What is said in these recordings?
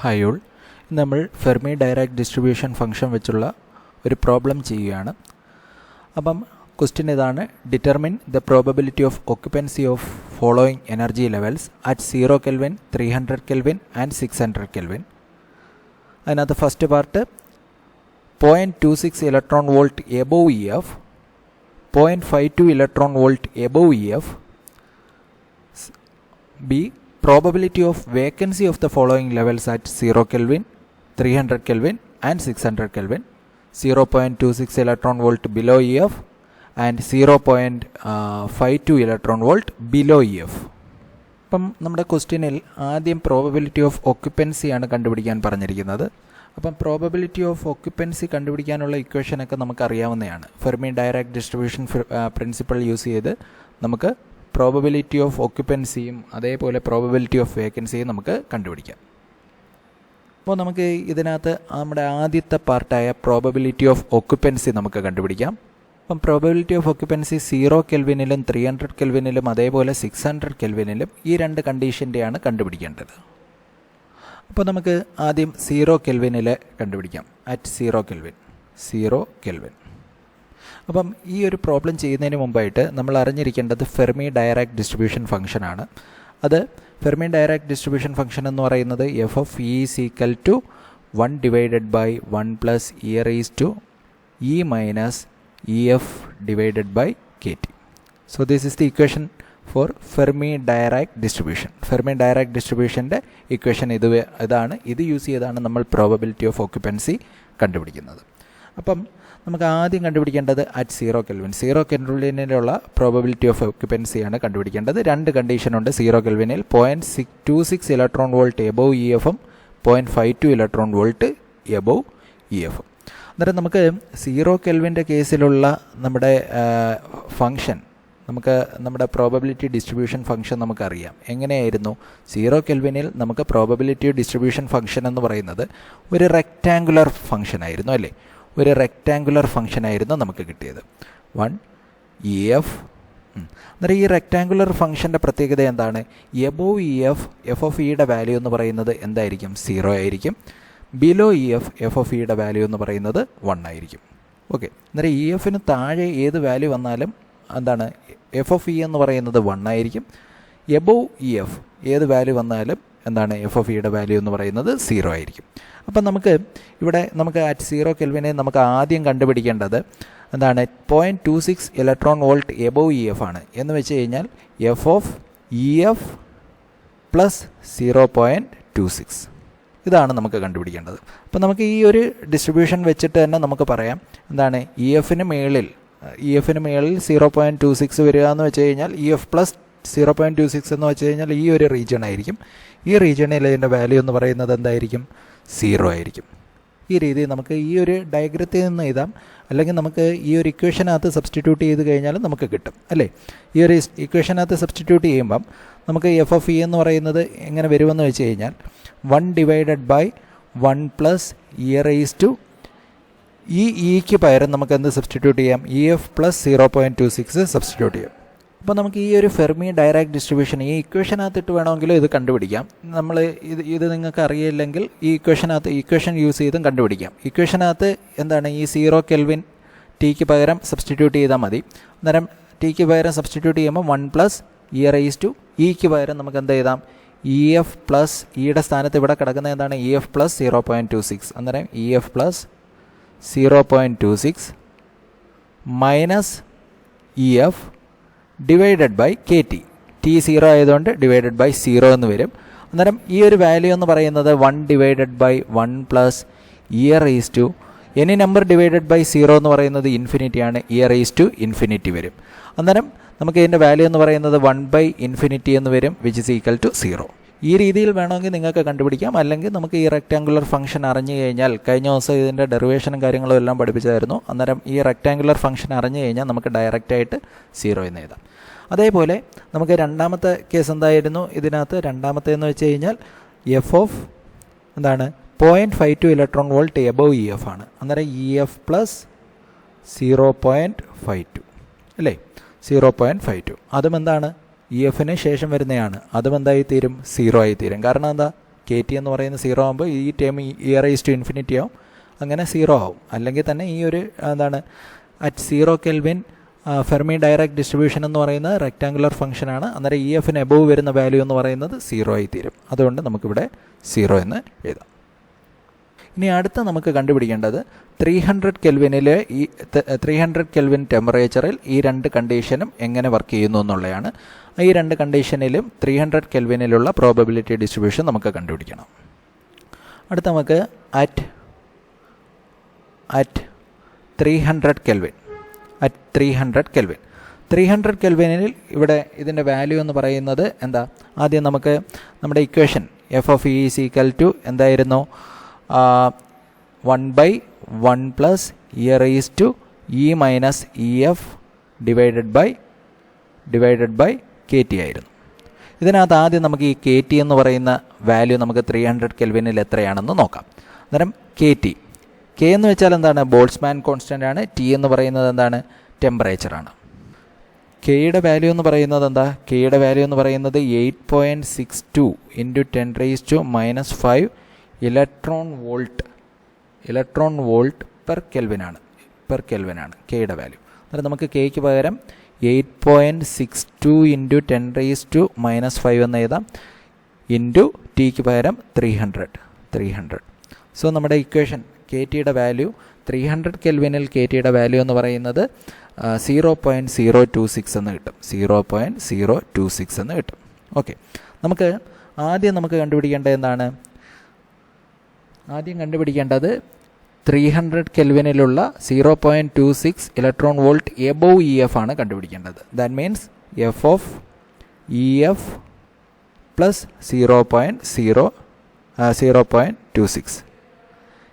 Hi all, നമ്മൾ Fermi Dirac distribution function വെച്ചുള്ള ഒരു പ്രോബ്ലം ചെയ്യുകയാണ്. അപ്പം ക്വസ്റ്റ്യൻ ഇതാണ്: determine the probability of occupancy of following energy levels at 0 kelvin, 300 kelvin and 600 kelvin. അതിനകത്ത് first part 0.26 electron volt above E F, 0.52 electron volt above E F. B, probability of vacancy of the following levels at 0 Kelvin, 300 Kelvin and 600 Kelvin. 0.26 electron volt below EF and 0.52 electron volt below EF. അപ്പം നമ്മുടെ ക്വസ്റ്റ്യനിൽ ആദ്യം probability of occupancy ആണ് കണ്ടുപിടിക്കാൻ പറഞ്ഞിരിക്കുന്നത്. അപ്പം probability of occupancy കണ്ടുപിടിക്കാനുള്ള ഇക്വേഷനൊക്കെ നമുക്കറിയാവുന്നതാണ്. Fermi Dirac distribution principle use ചെയ്ത് നമുക്ക് പ്രോബബിലിറ്റി ഓഫ് ഒക്യുപ്പൻസിയും അതേപോലെ പ്രോബബിലിറ്റി ഓഫ് വേക്കൻസിയും നമുക്ക് കണ്ടുപിടിക്കാം. അപ്പോൾ നമുക്ക് ഇതിനകത്ത് നമ്മുടെ ആദ്യത്തെ പാർട്ടായ പ്രോബബിലിറ്റി ഓഫ് ഒക്യുപ്പൻസി നമുക്ക് കണ്ടുപിടിക്കാം. അപ്പം പ്രോബബിലിറ്റി ഓഫ് ഒക്യുപ്പൻസി 0 കെൽവിനിലും 300 കെൽവിനിലും അതേപോലെ 600 കെൽവിനിലും ഈ രണ്ട് കണ്ടീഷൻ്റെയാണ് കണ്ടുപിടിക്കേണ്ടത്. അപ്പോൾ നമുക്ക് ആദ്യം 0 കെൽവിനിൽ കണ്ടുപിടിക്കാം. At 0 kelvin. അപ്പം ഈ ഒരു പ്രോബ്ലം ചെയ്യുന്നതിന് മുമ്പായിട്ട് നമ്മൾ അറിഞ്ഞിരിക്കേണ്ടത് ഫെർമി ഡയറാക് ഡിസ്ട്രിബ്യൂഷൻ ഫംഗ്ഷനാണ്. അത് ഫെർമി ഡയറാക് ഡിസ്ട്രിബ്യൂഷൻ ഫംഗ്ഷൻ എന്ന് പറയുന്നത് F of E is equal to 1 divided by 1 plus E raise to E minus E F divided by K T. So this is the equation for Fermi Dirac distribution. Fermi Dirac ഡിസ്ട്രിബ്യൂഷൻ്റെ equation ഇതാണ്. ഇത് use ചെയ്താണ് നമ്മൾ probability of occupancy കണ്ടുപിടിക്കുന്നത്. അപ്പം നമുക്ക് ആദ്യം കണ്ടുപിടിക്കേണ്ടത് അറ്റ് 0 കെൽവിൻ. 0 കെൽവിനിലുള്ള പ്രോബബിലിറ്റി ഓഫ് ഒക്യുപ്പൻസിയാണ് കണ്ടുപിടിക്കേണ്ടത്. രണ്ട് കണ്ടീഷനുണ്ട് 0 കെൽവിനിൽ: 0.26 ഇലക്ട്രോൺ വോൾട്ട് എബോവ് ഇ എഫും 0.52 ഇലക്ട്രോൺ വോൾട്ട് എബോവ് ഇ എഫും. അന്നേരം നമുക്ക് 0 കെൽവിൻ്റെ കേസിലുള്ള നമ്മുടെ ഫംഗ്ഷൻ, നമുക്ക് നമ്മുടെ പ്രോബബിലിറ്റി ഡിസ്ട്രിബ്യൂഷൻ ഫംഗ്ഷൻ നമുക്കറിയാം. എങ്ങനെയായിരുന്നു? 0 കെൽവിനിൽ നമുക്ക് പ്രോബബിലിറ്റി ഡിസ്ട്രിബ്യൂഷൻ ഫംഗ്ഷൻ എന്ന് പറയുന്നത് ഒരു റെക്റ്റാങ്കുലർ ഫംഗ്ഷൻ ആയിരുന്നു, അല്ലേ? ഒരു റെക്റ്റാങ്കുലർ ഫംഗ്ഷനായിരുന്നു നമുക്ക് കിട്ടിയത് 1 ഇ എഫ്. അന്നേരം ഈ റെക്റ്റാങ്കുലർ ഫംഗ്ഷൻ്റെ പ്രത്യേകത എന്താണ്? Above E F F of ഇയുടെ വാല്യൂ എന്ന് പറയുന്നത് എന്തായിരിക്കും? 0 ആയിരിക്കും. Below E F F of ഇയുടെ വാല്യൂ എന്ന് പറയുന്നത് 1 ആയിരിക്കും. ഓക്കെ. അന്നേരം ഇ എഫിന് താഴെ ഏത് വാല്യൂ വന്നാലും എന്താണ്? എഫ് ഓഫ് ഇ എന്ന് പറയുന്നത് 1 ആയിരിക്കും. എബോവ് ഇ എഫ് ഏത് വാല്യൂ വന്നാലും എന്താണ്? എഫ് ഓഫ് ഇയുടെ വാല്യൂ എന്ന് പറയുന്നത് 0 ആയിരിക്കും. അപ്പം നമുക്ക് ഇവിടെ അറ്റ് 0 കെൽവിനെ നമുക്ക് ആദ്യം കണ്ടുപിടിക്കേണ്ടത് എന്താണ്? 0.26 electron volt above E F ആണ്. എന്ന് വെച്ച് കഴിഞ്ഞാൽ F of E F plus 0.26 ഇതാണ് നമുക്ക് കണ്ടുപിടിക്കേണ്ടത്. അപ്പം നമുക്ക് ഈ ഒരു ഡിസ്ട്രിബ്യൂഷൻ വെച്ചിട്ട് തന്നെ നമുക്ക് പറയാം എന്താണ്? ഇ എഫിന് മേളിൽ 0.26 വരിക എന്ന് വെച്ച് കഴിഞ്ഞാൽ ഇ എഫ് പ്ലസ് 0.26 എന്ന് വെച്ച് കഴിഞ്ഞാൽ ഈ ഒരു റീജിയൺ ആയിരിക്കും. ഈ റീജിയണിൽ ഇതിൻ്റെ വാല്യൂ എന്ന് പറയുന്നത് എന്തായിരിക്കും? 0 ആയിരിക്കും. ഈ രീതിയിൽ നമുക്ക് ഈ ഒരു ഡയഗ്രത്തിൽ നിന്ന് എഴുതാം, അല്ലെങ്കിൽ നമുക്ക് ഈ ഒരു ഇക്വേഷനകത്ത് സബ്സ്റ്റിറ്റ്യൂട്ട് ചെയ്ത് കഴിഞ്ഞാൽ നമുക്ക് കിട്ടും, അല്ലേ? ഈ ഒരു ഇക്വേഷനകത്ത് സബ്സ്റ്റിറ്റ്യൂട്ട് ചെയ്യുമ്പം നമുക്ക് എഫ് ഓഫ് ഇ എന്ന് പറയുന്നത് എങ്ങനെ വരുമെന്ന് വെച്ച് കഴിഞ്ഞാൽ 1 divided by 1 plus E raise to ഈ ഇക്ക് പകരം നമുക്ക് എന്ത് സബ്സ്റ്റിറ്റ്യൂട്ട് ചെയ്യാം? ഇ എഫ് പ്ലസ് 0.26 സബ്സ്റ്റിറ്റ്യൂട്ട് ചെയ്യാം. അപ്പോൾ നമുക്ക് ഈ ഒരു ഫെർമി ഡയറാക് ഡിസ്ട്രിബ്യൂഷൻ ഈ ഇക്വേഷനകത്തിട്ട് വേണമെങ്കിലും ഇത് കണ്ടുപിടിക്കാം. നമ്മൾ ഇത് നിങ്ങൾക്ക് അറിയില്ലെങ്കിൽ ഈ ഇക്വേഷൻ യൂസ് ചെയ്തും കണ്ടുപിടിക്കാം. ഇക്വേഷനകത്ത് എന്താണ്? ഈ 0 കെൽവിൻ ടിക്ക് പകരം സബ്സ്റ്റിറ്റ്യൂട്ട് ചെയ്താൽ മതി. അന്നേരം ടിക്ക് പകരം സബ്സ്റ്റിറ്റ്യൂട്ട് ചെയ്യുമ്പോൾ 1 പ്ലസ് ഇ റൈസ് ടു ഇക്ക് പകരം നമുക്ക് എന്ത് എഴുതാം? ഇ എഫ് പ്ലസ് ഇയുടെ സ്ഥാനത്ത് ഇവിടെ കിടക്കുന്ന എന്താണ്? E F plus 0.26. അന്നേരം E F plus 0.26 minus E F divided by K T. T 0 ആയതുകൊണ്ട് ഡിവൈഡഡ് ബൈ 0 എന്ന് വരും. അന്നേരം ഈ ഒരു വാല്യൂ എന്ന് പറയുന്നത് 1 divided by 1 plus E raise to any number divided by 0 എന്ന് പറയുന്നത് ഇൻഫിനിറ്റി ആണ്. ഇ റൈസ് ടു ഇൻഫിനിറ്റി വരും. അന്നേരം നമുക്ക് ഇതിൻ്റെ വാല്യൂ എന്ന് പറയുന്നത് 1/∞ എന്ന് വരും, വിച്ച് ഇസ് ഈക്വൽ ടു 0. ഈ രീതിയിൽ വേണമെങ്കിൽ നിങ്ങൾക്ക് കണ്ടുപിടിക്കാം. അല്ലെങ്കിൽ നമുക്ക് ഈ റെക്റ്റാങ്കുലർ ഫംഗ്ഷൻ അറിഞ്ഞു കഴിഞ്ഞാൽ, കഴിഞ്ഞ ദിവസം ഇതിൻ്റെ ഡെറിവേഷനും കാര്യങ്ങളും എല്ലാം പഠിപ്പിച്ചായിരുന്നു. അന്നേരം ഈ റെക്റ്റാങ്കുലർ ഫംഗ്ഷൻ അറിഞ്ഞു കഴിഞ്ഞാൽ നമുക്ക് ഡയറക്റ്റായിട്ട് 0 എന്ന് എഴുതാം. അതേപോലെ നമുക്ക് രണ്ടാമത്തെ കേസ് എന്തായിരുന്നു? ഇതിനകത്ത് രണ്ടാമത്തേന്ന് വെച്ച് കഴിഞ്ഞാൽ എഫ് ഓഫ് എന്താണ്? 0.52 electron volt above E F ആണ്. അന്നേരം ഇ എഫ് പ്ലസ് 0.52 അല്ലേ? 0.52 അതും എന്താണ്? ഇ എഫിന് ശേഷം വരുന്നതാണ്. അതും എന്തായി തീരും? 0 ആയി തീരും. കാരണം എന്താ? കെ ടി എന്ന് പറയുന്നത് 0 ആകുമ്പോൾ ഈ ടേം e⁻∞ ആവും, അങ്ങനെ 0 ആവും. അല്ലെങ്കിൽ തന്നെ ഈ ഒരു എന്താണ് at 0 kelvin Fermi direct distribution എന്ന് പറയുന്നത് റെക്റ്റാങ്കുലർ ഫംഗ്ഷനാണ്. അന്നേരം ഇ എഫിന് എബോവ് വരുന്ന വാല്യൂ എന്ന് പറയുന്നത് 0 ആയി തീരും. അതുകൊണ്ട് നമുക്കിവിടെ 0 എന്ന് എഴുതാം. ഇനി അടുത്ത നമുക്ക് കണ്ടുപിടിക്കേണ്ടത് 300 കെൽവിനിൽ ഈ 300 കെൽവിൻ ടെമ്പറേച്ചറിൽ ഈ രണ്ട് കണ്ടീഷനും എങ്ങനെ വർക്ക് ചെയ്യുന്നു എന്നുള്ളതാണ്. ഈ രണ്ട് കണ്ടീഷനിലും 300 കെൽവിനിലുള്ള പ്രോബബിലിറ്റി ഡിസ്ട്രിബ്യൂഷൻ നമുക്ക് കണ്ടുപിടിക്കണം. അടുത്ത നമുക്ക് അറ്റ് 300 കെൽവിൻ 300 കെൽവിനിൽ ഇവിടെ ഇതിൻ്റെ വാല്യൂ എന്ന് പറയുന്നത് എന്താ? ആദ്യം നമുക്ക് നമ്മുടെ equation F of E is equal to എന്തായിരുന്നു? 1/1 plus e⁻⁻ divided by K T ആയിരുന്നു. ഇതിനകത്ത് ആദ്യം നമുക്ക് ഈ കെ ടി എന്ന് പറയുന്ന വാല്യൂ നമുക്ക് 300 കെൽവിനിൽ എത്രയാണെന്ന് നോക്കാം. അന്നേരം കെ എന്ന് വെച്ചാൽ എന്താണ്? ബോൾട്ട്സ്മാൻ കോൺസ്റ്റൻ്റ് ആണ്. ടി എന്ന് പറയുന്നത് എന്താണ്? ടെമ്പറേച്ചറാണ്. കെയുടെ വാല്യൂ എന്ന് പറയുന്നത് എന്താ? കെയുടെ വാല്യൂ എന്ന് പറയുന്നത് 8.62 × 10⁻⁻5 ഇലക്ട്രോൺ വോൾട്ട് പെർ കെൽവിനാണ് കെയുടെ വാല്യൂ. അന്നേരം നമുക്ക് കെയ്ക്ക് പകരം 8.62 × 10⁻⁻5 എന്ന് എഴുതാം. ഇൻറ്റു ടിക്ക് പകരം 300. സോ നമ്മുടെ ഇക്വേഷൻ കെ ടിയുടെ വാല്യൂ 300 കെൽവിനിൽ കെ ടിയുടെ വാല്യൂ എന്ന് പറയുന്നത് 0.026 എന്ന് കിട്ടും. 0.026 എന്ന് കിട്ടും. ഓക്കെ, ആദ്യം കണ്ടുപിടിക്കേണ്ടത് എന്താണ്? ആദ്യം കണ്ടുപിടിക്കേണ്ടത് 300 കെൽവിനിലുള്ള 0.26 electron volt above E F ആണ് കണ്ടുപിടിക്കേണ്ടത്. That means F of E F plus 0.26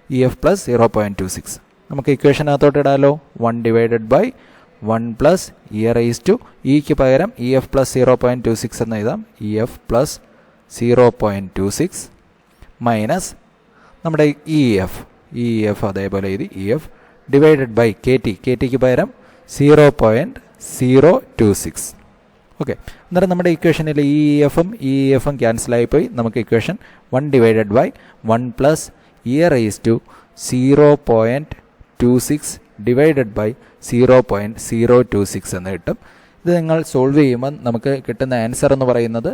E F plus 0.26. നമുക്ക് ഇക്വേഷനകത്തോട്ട് ഇടാലോ. 1/1 പ്ലസ് ഇക്ക് പകരം ഇ എഫ് പ്ലസ് 0.26 എന്ന് എഴുതാം. ഇ എഫ് പ്ലസ് 0.26 മൈനസ് നമ്മുടെ ഇ എഫ് അതേപോലെ എഴുതി. E F divided by K ടിക്ക് പകരം 0.026. ഓക്കെ, അന്നേരം നമ്മുടെ ഇക്വേഷനിൽ ഇ എഫും ക്യാൻസലായിപ്പോയി. നമുക്ക് equation 1/1 plus e⁻⁻0.26 divided by 0.026 എന്ന് കിട്ടും. ഇത് നിങ്ങൾ സോൾവ് ചെയ്യുമ്പോൾ നമുക്ക് കിട്ടുന്ന ആൻസർ എന്ന് പറയുന്നത്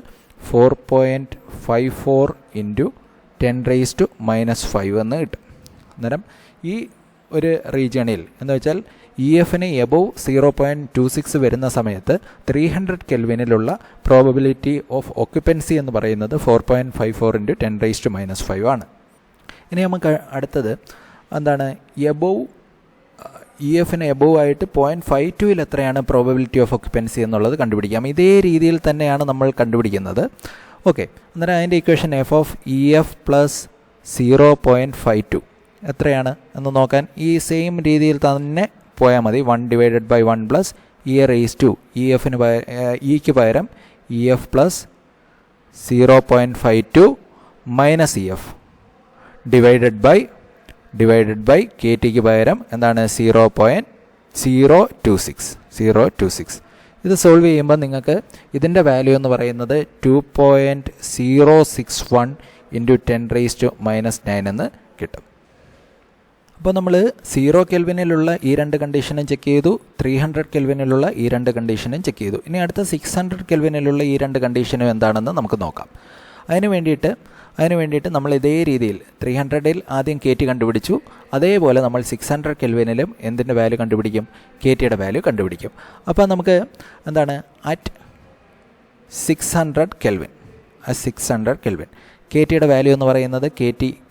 4.54 × 10⁻⁻5 എന്ന് കിട്ടും. അന്നേരം ഈ ഒരു റീജിയണിൽ എന്ന് വെച്ചാൽ ഇ എഫിന് എബോവ് 0.26 വരുന്ന സമയത്ത് 300 കെൽവിനിലുള്ള പ്രോബബിലിറ്റി ഓഫ് ഓക്യുപ്പൻസി എന്ന് പറയുന്നത് 4.54 × 10⁻⁻5 ആണ്. ഇനി നമുക്ക് അടുത്തത് എന്താണ്? എബോവ് ഇ എഫിന് എബോവ് ആയിട്ട് 0.52 എത്രയാണ് പ്രോബബിലിറ്റി ഓഫ് ഓക്യുപ്പൻസി എന്നുള്ളത് കണ്ടുപിടിക്കാം. ഇതേ രീതിയിൽ തന്നെയാണ് നമ്മൾ കണ്ടുപിടിക്കുന്നത്. ഓക്കെ, അന്നേരം അതിൻ്റെ equation F of E F plus 0.52 എത്രയാണ് എന്ന് നോക്കാൻ ഈ സെയിം രീതിയിൽ തന്നെ പോയാൽ മതി. 1/1 പ്ലസ് ഇക്ക് പകരം E F plus 0.52 minus E F divided by K ടിക്ക് പകരം എന്താണ്? 0.026. ഇത് സോൾവ് ചെയ്യുമ്പോൾ നിങ്ങൾക്ക് ഇതിൻ്റെ വാല്യൂ എന്ന് പറയുന്നത് 2.061 × 10⁻⁻9 എന്ന് കിട്ടും. അപ്പോൾ നമ്മൾ 0 കെൽവിനിലുള്ള ഈ രണ്ട് കണ്ടീഷനും ചെക്ക് ചെയ്തു, 300 കെൽവിനിലുള്ള ഈ രണ്ട് കണ്ടീഷനും ചെക്ക് ചെയ്തു. ഇനി അടുത്ത 600 കെൽവിനിലുള്ള ഈ രണ്ട് കണ്ടീഷനും എന്താണെന്ന് നമുക്ക് നോക്കാം. അതിന് വേണ്ടിയിട്ട് നമ്മൾ ഇതേ രീതിയിൽ 300ൽ ആദ്യം കെ ടി കണ്ടുപിടിച്ചു. അതേപോലെ നമ്മൾ 600 കെൽവിനിലും എന്തിൻ്റെ വാല്യൂ കണ്ടുപിടിക്കും? കെ ടിയുടെ വാല്യൂ കണ്ടുപിടിക്കും. അപ്പോൾ നമുക്ക് എന്താണ്? അറ്റ് 600 കെൽവിൻ കെ ടിയുടെ വാല്യൂ എന്ന് പറയുന്നത്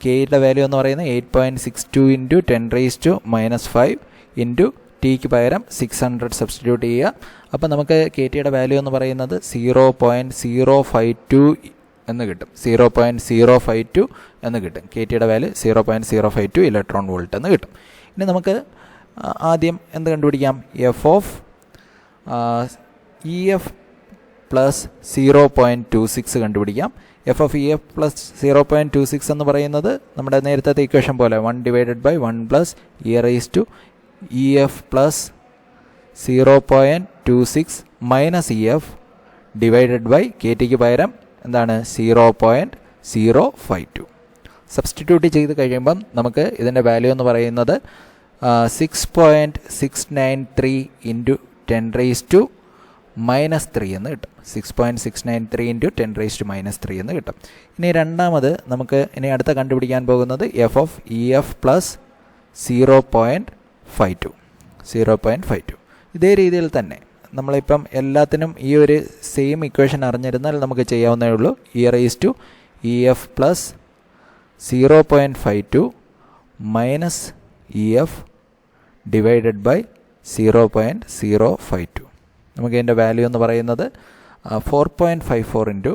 കെയുടെ വാല്യൂ എന്ന് പറയുന്നത് 8.62 × 10⁻⁻5 ഇൻറ്റു ടിക്ക് പകരം 600 സബ്സ്റ്റിറ്റ്യൂട്ട് ചെയ്യുക. അപ്പോൾ നമുക്ക് കെ ടിയുടെ വാല്യൂ എന്ന് പറയുന്നത് 0.052 എന്ന് കിട്ടും. 0.052 എന്ന് കിട്ടും. കെ ടിയുടെ വാല്യൂ 0.052 ഇലക്ട്രോൺ വോൾട്ട് എന്ന് കിട്ടും. ഇനി നമുക്ക് ആദ്യം എന്ത് കണ്ടുപിടിക്കാം? F of E F plus 0.26 കണ്ടുപിടിക്കാം. F of E F plus 0.26 എന്ന് പറയുന്നത് നമ്മുടെ നേരത്തെ ഇക്വേഷൻ പോലെ 1/1 plus E F plus 0.26 minus E F divided by K ടിക്ക് പകരം എന്താണ്? 0.026 0.052. സബ്സ്റ്റിറ്റ്യൂട്ട് ചെയ്ത് കഴിയുമ്പം നമുക്ക് ഇതിൻ്റെ വാല്യൂ എന്ന് പറയുന്നത് 6.693 ഇൻറ്റു 10⁻³ എന്ന് കിട്ടും. 6.693 ഇൻറ്റു 10⁻³ എന്ന് കിട്ടും. ഇനി രണ്ടാമത് നമുക്ക് ഇനി അടുത്ത കണ്ടുപിടിക്കാൻ പോകുന്നത് F of E F plus 0.52. ഇതേ രീതിയിൽ തന്നെ നമ്മളിപ്പം എല്ലാത്തിനും ഈ ഒരു സെയിം ഇക്വേഷൻ അറിഞ്ഞിരുന്നാൽ നമുക്ക് ചെയ്യാവുന്നേ ഉള്ളൂ. e F plus 0.52 minus E F divided by 0.052. നമുക്ക് ഇതിൻ്റെ വാല്യൂ എന്ന് പറയുന്നത് 4.54 ഇൻറ്റു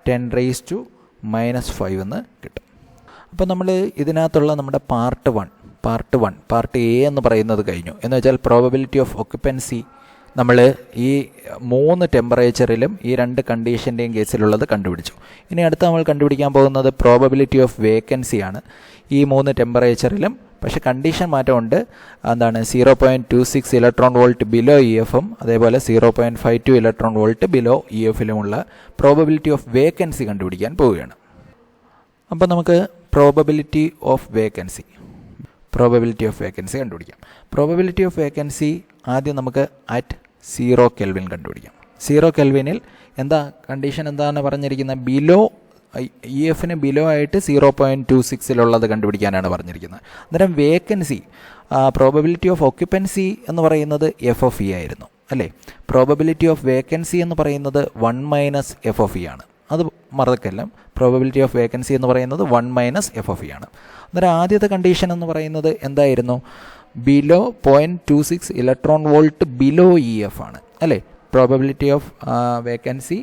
10⁻⁵ എന്ന് കിട്ടും. അപ്പോൾ നമ്മൾ ഇതിനകത്തുള്ള നമ്മുടെ പാർട്ട് എ എന്ന് പറയുന്നത് കഴിഞ്ഞു. എന്ന് വെച്ചാൽ പ്രോബബിലിറ്റി ഓഫ് ഒക്യുപ്പൻസി നമ്മൾ ഈ 3 ടെമ്പറേച്ചറിലും ഈ 2 കണ്ടീഷൻ്റെയും കേസിലുള്ളത് കണ്ടുപിടിച്ചു. ഇനി അടുത്ത നമ്മൾ കണ്ടുപിടിക്കാൻ പോകുന്നത് പ്രോബബിലിറ്റി ഓഫ് വേക്കൻസി ആണ്. ഈ 3 ടെമ്പറേച്ചറിലും പക്ഷേ കണ്ടീഷൻ മാറ്റമുണ്ട്. എന്താണ് 0.26 ഇലക്ട്രോൺ വോൾട്ട് ബിലോ ഇ എഫും അതേപോലെ 0.52 ഇലക്ട്രോൺ വോൾട്ട് ബിലോ ഇ എഫിലുമുള്ള പ്രോബബിലിറ്റി ഓഫ് വേക്കൻസി കണ്ടുപിടിക്കാൻ പോവുകയാണ്. അപ്പോൾ നമുക്ക് പ്രോബബിലിറ്റി ഓഫ് വേക്കൻസി കണ്ടുപിടിക്കാം. പ്രോബബിലിറ്റി ഓഫ് വേക്കൻസി ആദ്യം നമുക്ക് അറ്റ് 0 കെൽവിൻ കണ്ടുപിടിക്കാം. 0 കെൽവിനിൽ എന്താ കണ്ടീഷൻ എന്താണ് പറഞ്ഞിരിക്കുന്നത്? ബിലോ ഇ എഫിന് ബിലോ ആയിട്ട് 0.26 കണ്ടുപിടിക്കാനാണ് പറഞ്ഞിരിക്കുന്നത്. അന്നേരം വേക്കൻസി പ്രോബബിലിറ്റി ഓഫ് ഒക്യുപ്പൻസി എന്ന് പറയുന്നത് എഫ് ഓഫ് ഇ ആയിരുന്നു അല്ലേ? പ്രോബബിലിറ്റി ഓഫ് വേക്കൻസി എന്ന് പറയുന്നത് 1 മൈനസ് എഫ് ഓഫ് ഇ ആണ്. അത് മറക്കല്ല. പ്രോബബിലിറ്റി ഓഫ് വേക്കൻസി എന്ന് പറയുന്നത് 1 മൈനസ് എഫ് ഓഫ് ഇ ആണ്. അന്നേരം ആദ്യത്തെ കണ്ടീഷൻ എന്ന് പറയുന്നത് എന്തായിരുന്നു? Below 0.26 electron volt below E F ആണ് അല്ലേ? Probability of vacancy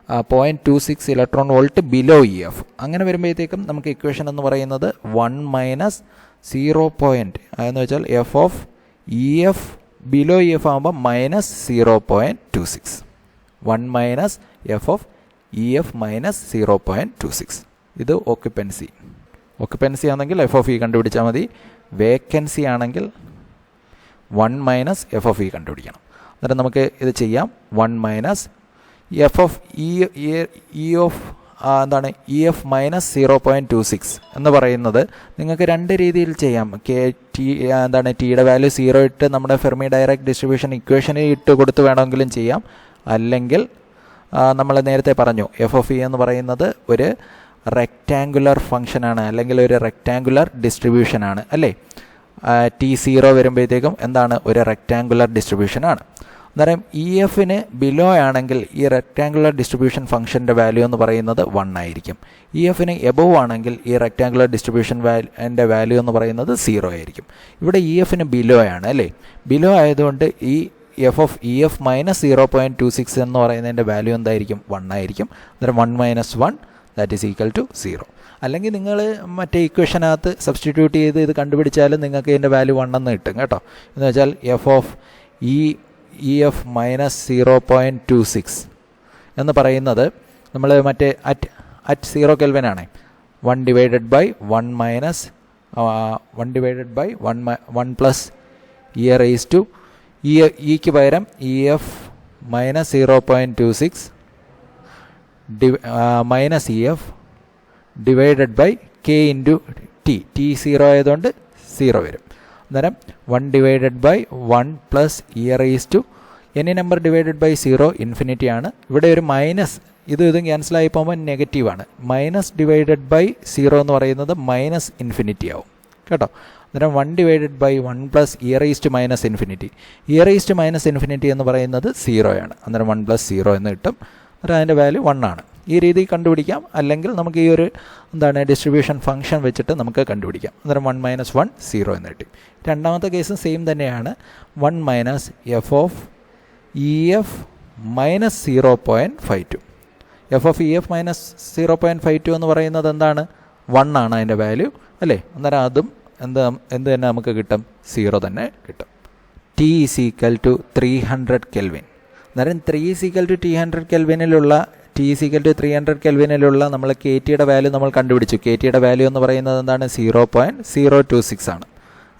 0.26 electron volt below E F. അങ്ങനെ വരുമ്പോഴത്തേക്കും നമുക്ക് ഇക്വേഷൻ എന്ന് പറയുന്നത് 1 മൈനസ് 0. അതെന്ന് വെച്ചാൽ F of E F below E F ആകുമ്പോൾ minus 0.26. 1 minus F of E F minus 0.26. ഇത് ഒക്യുപ്പൻസി ആണെങ്കിൽ എഫ് ഓഫ് ഇ കണ്ടുപിടിച്ചാൽ മതി. വേക്കൻസി ആണെങ്കിൽ 1 മൈനസ് എഫ് ഓഫ് ഇ കണ്ടുപിടിക്കണം. അന്നേരം നമുക്ക് ഇത് ചെയ്യാം. 1 minus F of E of എന്താണ് ഇ എഫ് മൈനസ് 0.26 എന്ന് പറയുന്നത് നിങ്ങൾക്ക് 2 രീതിയിൽ ചെയ്യാം. എന്താണ് ടിയുടെ വാല്യൂ 0 ഇട്ട് നമ്മുടെ ഫെർമി ഡയറക്റ്റ് ഡിസ്ട്രിബ്യൂഷൻ ഇക്വേഷനിൽ ഇട്ട് കൊടുത്ത് വേണമെങ്കിലും ചെയ്യാം. അല്ലെങ്കിൽ നമ്മൾ നേരത്തെ പറഞ്ഞു എഫ് ഓഫ് ഇ എന്ന് പറയുന്നത് ഒരു റെക്റ്റാങ്കുലർ ഫംഗ്ഷനാണ് അല്ലെങ്കിൽ ഒരു റെക്റ്റാങ്കുലർ ഡിസ്ട്രിബ്യൂഷനാണ് അല്ലേ? T0 വരുമ്പോഴത്തേക്കും എന്താണ് ഒരു റെക്റ്റാങ്കുലർ ഡിസ്ട്രിബ്യൂഷനാണ്. അന്നേരം ഇ എഫിന് ബിലോ ആണെങ്കിൽ ഈ റെക്റ്റാങ്കുലർ ഡിസ്ട്രിബ്യൂഷൻ ഫംഗ്ഷൻ്റെ വാല്യൂ എന്ന് പറയുന്നത് 1 ആയിരിക്കും. ഇ എഫിന് എബോവ് ആണെങ്കിൽ ഈ റെക്റ്റാങ്കുലർ ഡിസ്ട്രിബ്യൂഷൻ എൻ്റെ വാല്യൂ എന്ന് പറയുന്നത് 0 ആയിരിക്കും. ഇവിടെ ഇ എഫിന് ബിലോ ആണ് അല്ലേ? ബിലോ ആയതുകൊണ്ട് ഈ F of E F minus 0.26 എന്ന് പറയുന്നതിൻ്റെ വാല്യൂ എന്തായിരിക്കും? 1 ആയിരിക്കും. അന്നേരം 1 minus 1 that is equal to 0. അല്ലെങ്കിൽ നിങ്ങൾ മറ്റേ ഇക്വേഷനകത്ത് സബ്സ്റ്റിറ്റ്യൂട്ട് ചെയ്ത് ഇത് കണ്ടുപിടിച്ചാലും നിങ്ങൾക്ക് ഇതിൻ്റെ വാല്യൂ 1 എന്ന് കിട്ടും കേട്ടോ. എന്ന് വെച്ചാൽ F of E F minus 0.26 എന്ന് പറയുന്നത് നമ്മൾ മറ്റേ അറ്റ് 0 കെൽവിൻ ആണ്. 1 divided by 1 minus 1 divided by 1 plus e raise to ഇക്ക് പകരം E F minus 0.26 minus E F divided by K into T 0 ആയതുകൊണ്ട് 0 വരും. അന്നേരം 1 divided by 1 plus e raise to any number divided by 0 infinity ആണ്. ഇവിടെ ഒരു minus ഇതും ക്യാൻസലായി പോകുമ്പോൾ നെഗറ്റീവാണ്. മൈനസ് ഡിവൈഡഡ് ബൈ 0 എന്ന് പറയുന്നത് മൈനസ് ഇൻഫിനിറ്റി ആവും കേട്ടോ. അന്നേരം 1 divided by 1 plus e raise to minus infinity. E raise to minus infinity എന്ന് പറയുന്നത് 0 ആണ്. അന്നേരം 1 പ്ലസ് 0 എന്ന് കിട്ടും. അന്നേരം അതിൻ്റെ വാല്യൂ 1 ആണ്. ഈ രീതി കണ്ടുപിടിക്കാം. അല്ലെങ്കിൽ നമുക്ക് ഈ ഒരു ഡിസ്ട്രിബ്യൂഷൻ ഫംഗ്ഷൻ വെച്ചിട്ട് നമുക്ക് കണ്ടുപിടിക്കാം. അന്നേരം 1 മൈനസ് 1 0 എന്ന് കിട്ടി. രണ്ടാമത്തെ കേസും സെയിം തന്നെയാണ്. 1 minus F of E F minus 0.52. F of E F minus 0.52 എന്ന് പറയുന്നത് എന്താണ്? 1 ആണ് അതിൻ്റെ വാല്യൂ അല്ലേ? അന്നേരം അതും എന്ത് തന്നെ നമുക്ക് കിട്ടും? 0 തന്നെ കിട്ടും. T is equal to 300 kelvin. അന്നേരം 3 ഈസ് ഈക്വൽ ടു 300 കെൽവിനിലുള്ള ടി ഈസ് ഈക്വൽ ടു 300 കെൽവിനിലുള്ള നമ്മൾ കെ ടിയുടെ വാല്യൂ നമ്മൾ കണ്ടുപിടിച്ചു. കെ ടിയുടെ വാല്യൂ എന്ന് പറയുന്നത് എന്താണ്? 0.026 ആണ്.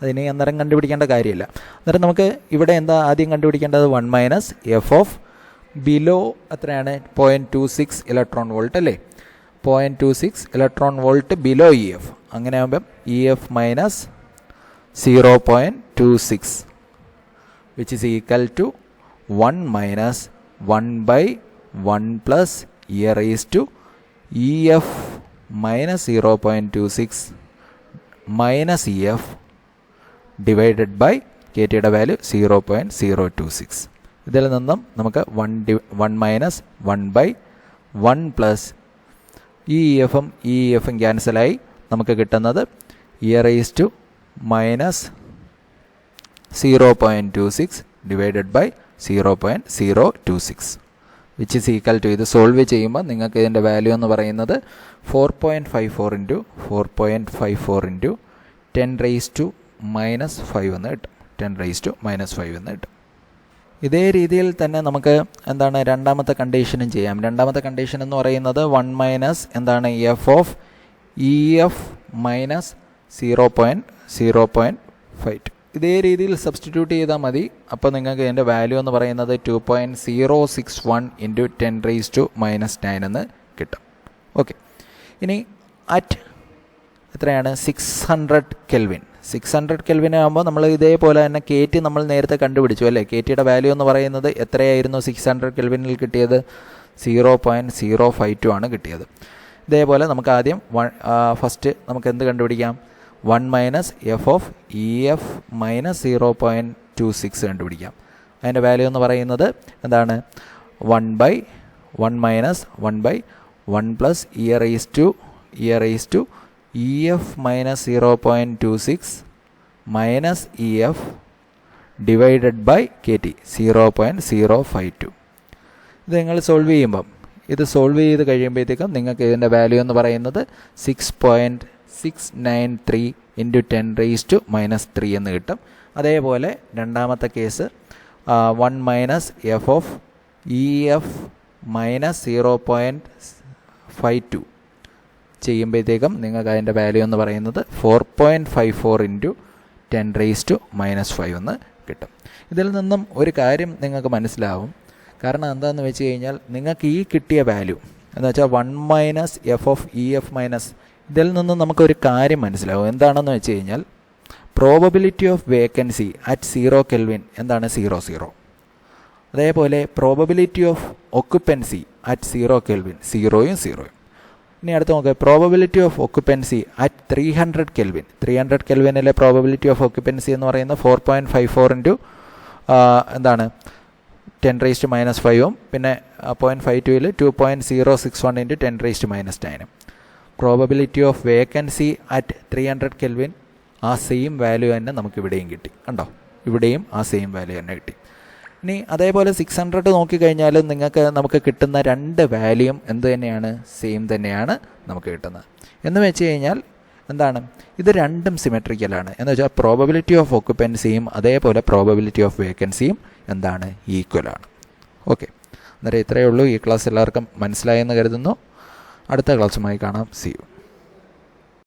അതിന് അന്നേരം കണ്ടുപിടിക്കേണ്ട കാര്യമില്ല. അന്നേരം നമുക്ക് ഇവിടെ എന്താ ആദ്യം കണ്ടുപിടിക്കേണ്ടത്? 1 മൈനസ് എഫ് ഓഫ് ബിലോ എത്രയാണ്? 0.26 ഇലക്ട്രോൺ വോൾട്ട് അല്ലേ? 0.26 electron volt below E F. അങ്ങനെ ആകുമ്പം E F minus 0.26 which is equal to 1 minus 1 by 1 plus e raised to EF minus 0.26 minus EF divided by KTയുടെ വാല്യൂ 0.026. ഇതിൽ നിന്നും നമുക്ക് 1 minus 1 by 1 plus ഈ എഫും ഈ എഫും ക്യാൻസലായി നമുക്ക് കിട്ടുന്നത് e raise to minus 0.26 divided by 0.026 which is equal to, ഇത് സോൾവ് ചെയ്യുമ്പോൾ നിങ്ങൾക്ക് ഇതിൻ്റെ വാല്യൂ എന്ന് പറയുന്നത് 4.54 into 4.54 into 10 raise to minus 5 എന്ന് കിട്ടും. 10 റൈസ് ടു മൈനസ് 5 എന്ന് കിട്ടും. ഇതേ രീതിയിൽ തന്നെ നമുക്ക് എന്താണ് രണ്ടാമത്തെ കണ്ടീഷനും ചെയ്യാം. രണ്ടാമത്തെ കണ്ടീഷൻ എന്ന് പറയുന്നത് 1 മൈനസ് എന്താണ് F of E F minus 0.052. ഇതേ രീതിയിൽ സബ്സ്റ്റിറ്റ്യൂട്ട് ചെയ്താൽ മതി. അപ്പോൾ നിങ്ങൾക്ക് ഇതിൻ്റെ വാല്യൂ എന്ന് പറയുന്നത് 2.061 ഇൻറ്റു 10 റൈസ് ടു മൈനസ് 9 എന്ന് കിട്ടും. ഓക്കെ, ഇനി അറ്റ് എത്രയാണ് 600 കെൽവിൻ. 600 കെൽവിൻ ആകുമ്പോൾ നമ്മൾ ഇതേപോലെ തന്നെ KT നമ്മൾ നേരത്തെ കണ്ടുപിടിച്ചു അല്ലേ. KTയുടെ വാല്യൂ എന്ന് പറയുന്നത് എത്രയായിരുന്നു 600 കെൽവിനിൽ കിട്ടിയത്? 0.052 ആണ് കിട്ടിയത്. ഇതേപോലെ നമുക്ക് ആദ്യം ഫസ്റ്റ് നമുക്ക് എന്ത് കണ്ടുപിടിക്കാം? 1 minus F of E F minus 0.26 കണ്ടുപിടിക്കാം. അതിൻ്റെ വാല്യൂ എന്ന് പറയുന്നത് എന്താണ്? 1 by 1 minus 1 by 1 plus E raise to E F minus 0.26 minus E F divided by KT 0.052. ഇത് നിങ്ങൾ സോൾവ് ചെയ്യുമ്പം ഇത് സോൾവ് ചെയ്ത് കഴിയുമ്പോഴത്തേക്കും നിങ്ങൾക്ക് ഇതിൻ്റെ വാല്യൂ എന്ന് പറയുന്നത് 6.693 ഇൻറ്റു 10 റൈസ് ടു മൈനസ് 3 എന്ന് കിട്ടും. അതേപോലെ രണ്ടാമത്തെ case 1 minus F of E F minus 0.52 ചെയ്യുമ്പോഴത്തേക്കും നിങ്ങൾക്ക് അതിൻ്റെ വാല്യൂ എന്ന് പറയുന്നത് 4.54 ഇൻറ്റു 10 റൈസ് ടു മൈനസ് 5 എന്ന് കിട്ടും. ഇതിൽ നിന്നും ഒരു കാര്യം നിങ്ങൾക്ക് മനസ്സിലാവും. കാരണം എന്താണെന്ന് വെച്ച് കഴിഞ്ഞാൽ നിങ്ങൾക്ക് ഈ കിട്ടിയ വാല്യൂ എന്ന് വെച്ചാൽ 1 minus F of E F minus, ഇതിൽ നിന്നും നമുക്കൊരു കാര്യം മനസ്സിലാവും. എന്താണെന്ന് വെച്ച് കഴിഞ്ഞാൽ probability of vacancy at 0 kelvin എന്താണ്? 0. അതേപോലെ probability of occupancy at 0 kelvin 0. ഇനി അടുത്ത് നോക്കുക, probability of occupancy at 300 kelvin. 300 കെൽവിനിലെ പ്രോബബിലിറ്റി ഓഫ് ഒക്യുപ്പൻസി എന്ന് പറയുന്നത് 4.54 ഇൻറ്റു എന്താണ് 10 റൈസ് ടു മൈനസ് 5ഉം പിന്നെ 0.52 2.061 into 10 raise to minus 9. Probability of vacancy at 300 kelvin ആ സെയിം വാല്യൂ തന്നെ നമുക്ക് ഇവിടെയും കിട്ടി. കണ്ടോ, ഇവിടെയും ആ സെയിം വാല്യൂ തന്നെ കിട്ടി. ഇനി അതേപോലെ 600 നോക്കിക്കഴിഞ്ഞാൽ നമുക്ക് കിട്ടുന്ന രണ്ട് വാല്യൂയും എന്ത് തന്നെയാണ്? സെയിം തന്നെയാണ് നമുക്ക് കിട്ടുന്നത്. എന്ന് വെച്ച് കഴിഞ്ഞാൽ എന്താണ്, ഇത് രണ്ടും സിമെട്രിക്കലാണ്. എന്ന് വെച്ചാൽ പ്രോബബിലിറ്റി ഓഫ് ഒക്യുപ്പൻസിയും അതേപോലെ പ്രോബബിലിറ്റി ഓഫ് വേക്കൻസിയും എന്താണ്? ഈക്വലാണ്. ഓക്കെ, അന്നേരം ഇത്രയേ ഉള്ളൂ. ഈ ക്ലാസ് എല്ലാവർക്കും മനസ്സിലായെന്ന് കരുതുന്നു. അടുത്ത ക്ലാസ്സുമായി കാണാം. See U.